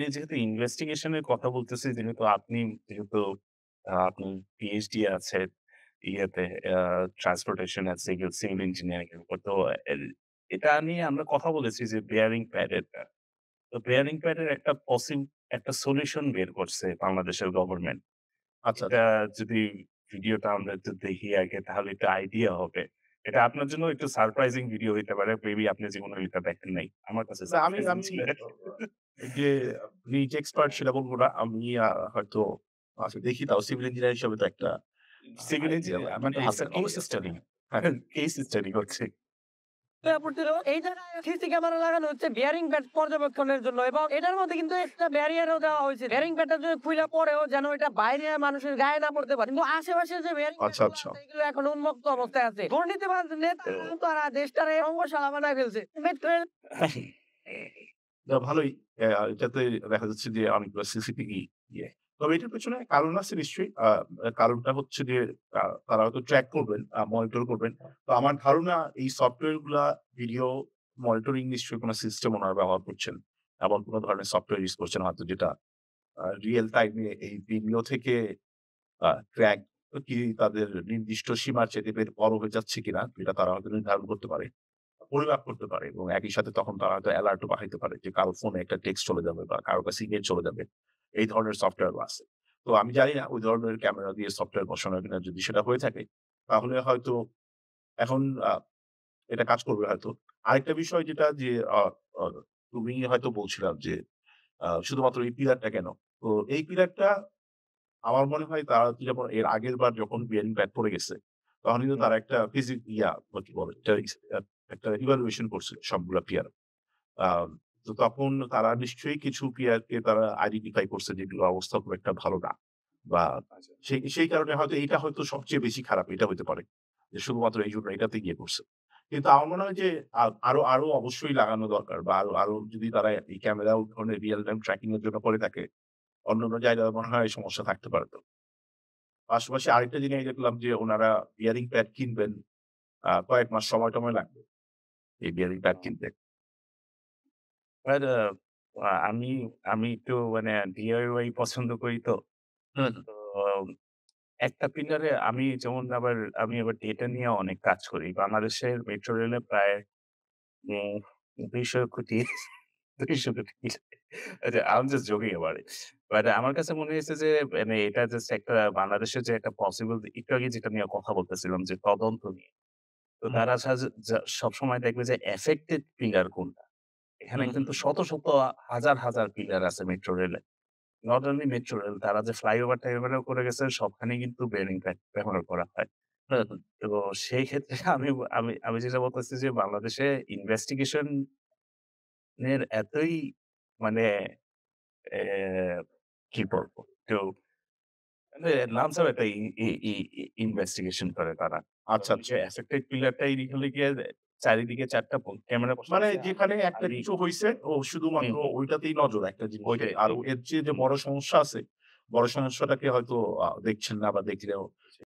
যেহেতু ইনভেস্টিগেশন এর কথা বলতেছি, যেহেতু আপনি পিএইচডি আছে ইয়েতে আ ট্রান্সপোর্টেশন অ্যান্ড সিভিল ইঞ্জিনিয়ারিং এর উপর। তো এ এটা নিয়ে আমরা কথা বলেছি যে বেয়ারিং প্যাড এর। তো বেয়ারিং প্যাড এর একটা সলিউশন বের করছে বাংলাদেশের গভর্নমেন্ট। আচ্ছা, এটা আচ্ছা। যদি ভিডিওটা আমরা একটু দেখি আগে তাহলে একটু আইডিয়া হবে। এটা আপনার জন্য একটু সারপ্রাইজিং ভিডিও হইতে পারে। মেবি আপনি জীবনে এটা দেখেন নাই। আমার কাছে না আমি সারপ্রাইজিং আমি ছিল। অ অ এই যে নিজ এক্সপার্ট সেটা বলব না। আমি হয়তো দেখি তাও সিভিল ইঞ্জিনিয়ার হিসেবে তো একটা সিভিল আইডিয়া ইঞ্জিনিয়ার মানে মানে ইটস হালকা আ কেস নলেজ আছে। স্টাডি। কেস স্টাডি হচ্ছে। এই জায়গায় সিসি ক্যামেরা লাগানো হচ্ছে বেয়ারিং প্যাড পর্যবেক্ষণের জন্য এবং এটার মধ্যে কিন্তু একটা ব্যারিয়ারও দেওয়া হয়েছে। বেয়ারিং প্যাডটা যদি খুইলা পড়েও যেন এটা বাইরে মানুষের গায়ে না পড়তে পারে। কিন্তু আশেপাশে যে বেয়ারিং প্যাড আচ্ছা, গুলো আচ্ছা। আছে এগুলো এখন উন্মুক্ত অবস্থায় আছে। দুর্নীতিবাজ নেতারা তারা দেশটারে রঙ্গশালা বানায় ফেলছে। মেট্রোরেল না ভালোই। এটাতে দেখা যাচ্ছে যে অনেকগুলো সিসিটিভি ইয়ে। তবে এটার পেছনে কারণ আছে নিশ্চয়ই। কারণটা হচ্ছে যে তারা হয়তো ট্র্যাক করবেন, মনিটর করবেন। তো আমার ধারণা এই সফটওয়্যার গুলা ভিডিও মনিটরিং নিশ্চয়ই কোন সিস্টেম ওনারা ব্যবহার করছেন। এমন কোন ধরনের সফটওয়্যার ইউস করছেন হয়তো যেটা রিয়াল টাইম এ এই ভিডিও থেকে ট্র্যাক কি তাদের নির্দিষ্ট সীমার চাইতে বড় হয়ে যাচ্ছে কিনা এটা তারা হয়তো নির্ধারণ করতে পারে। পরিমাপ করতে পারে এবং একই সাথে তখন তারা হয়তো এলার্টও পাঠাইতে পারে যে কারো ফোনে একটা টেক্সট চলে যাবে বা কারো কাছে ইমেইল চলে যাবে। এই ধরনের সফটওয়্যারও আছে। তো আমি জানি না ওই ধরনের ক্যামেরা দিয়ে সফটওয়্যার বসানো কিনা যদি সেটা হয়ে থাকে তাহলে হয়তো এখন এটা কাজ করবে হয়তো। আরেকটা বিষয় যেটা যে আ আ তুমি হয়তো বলছিলাম যে শুধুমাত্র এই পিলারটা কেন? তো এই পিলারটা আমার মনে হয় তারা যেমন এর আগের বার যখন বিএন ব্যাট পড়ে গেছে, তখন কিন্তু হুম, তারা একটা বা কি বলে? একটা ইভালুয়েশন করছিল সবগুলা পিয়ার। আ তো তখন তারা নিশ্চয়ই কিছু পিয়ারকে তারা আইডেন্টিফাই করছে যেগুলোর অবস্থা খুব একটা ভালো না। বা আচ্ছা। সেই কারণে হয়তো এইটা হয়তো সবচেয়ে বেশি খারাপ এটা হইতে পারে। যে শুধুমাত্র এইজন্য এটাতে গিয়ে করছে। কিন্তু আমার মনে হয় যে আরো অবশ্যই লাগানো দরকার বা আরো যদি তারা এই ক্যামেরা ও ধরনের রিয়াল টাইম ট্র্যাকিং এর জন্য করে থাকে, অন্যান্য জায়গায় মনে হয় সমস্যা থাকতে পারে তো। পাশাপাশি আরেকটা জিনিস দেখলাম যে উনারা বিয়ারিং প্যাড কিনবেন। কয়েক মাস সময়-টময় লাগবে এই বিয়ারিং প্যাড কিনতে। বাট আমি আমি একটু মানে DIY পছন্দ করি তো। হুম, তো একটা পিলারে আমি আবার ডেটা নিয়ে অনেক কাজ করি। বাংলাদেশের মেট্রো রেলে প্রায় উম ২০০ কোটি ২০০ কোটি আচ্ছা, I'm just joking about it. But আমার কাছে মনে হয়েছে যে মানে এটা জাস্ট একটা বাংলাদেশের যে একটা পসিবল একটু আগে যেটা নিয়ে কথা বলতেছিলাম যে তদন্ত নিয়ে। তো হুম, তারা সবসময় দেখবে যে এফেক্টেড পিলার কোনটা। এখানে হুম, হুম। কিন্তু শত, শত হাজার পিলার আছে মেট্রো রেলে। নট অনলি মেট্রো রেল, তারা যে ফ্লাইওভার-টাইওভারও করে গেছে সবখানে কিন্তু বেয়ারিং প্যাড ব্যবহার করা হয়। হুম, হুম। তো সেই ক্ষেত্রে আমি আমি আমি যেটা বলতেছি যে বাংলাদেশে ইনভেস্টিগেশন এর এতই মানে অ্যা কি বলবো? তো মানে লামসাম একটা ই ই ই ই ইনভেস্টিগেশন করে তারা। আচ্ছা, কারণ আচ্ছা। যে এফেক্টেড পিলারটাই হলো গিয়ে চারিদিকে ৪ টা ক্যামেরা মানে বসাইছে। যেখানে একটা খালি কিছু হইছে ও শুধুমাত্র হুম, ওইটাতেই নজর একটা জিনিসে। ওইটাই আর এই এর চেয়ে যে হুম। বড় সমস্যা আছে, বড় সমস্যাটাকে হয়তো দেখছেন না বা দেখলেও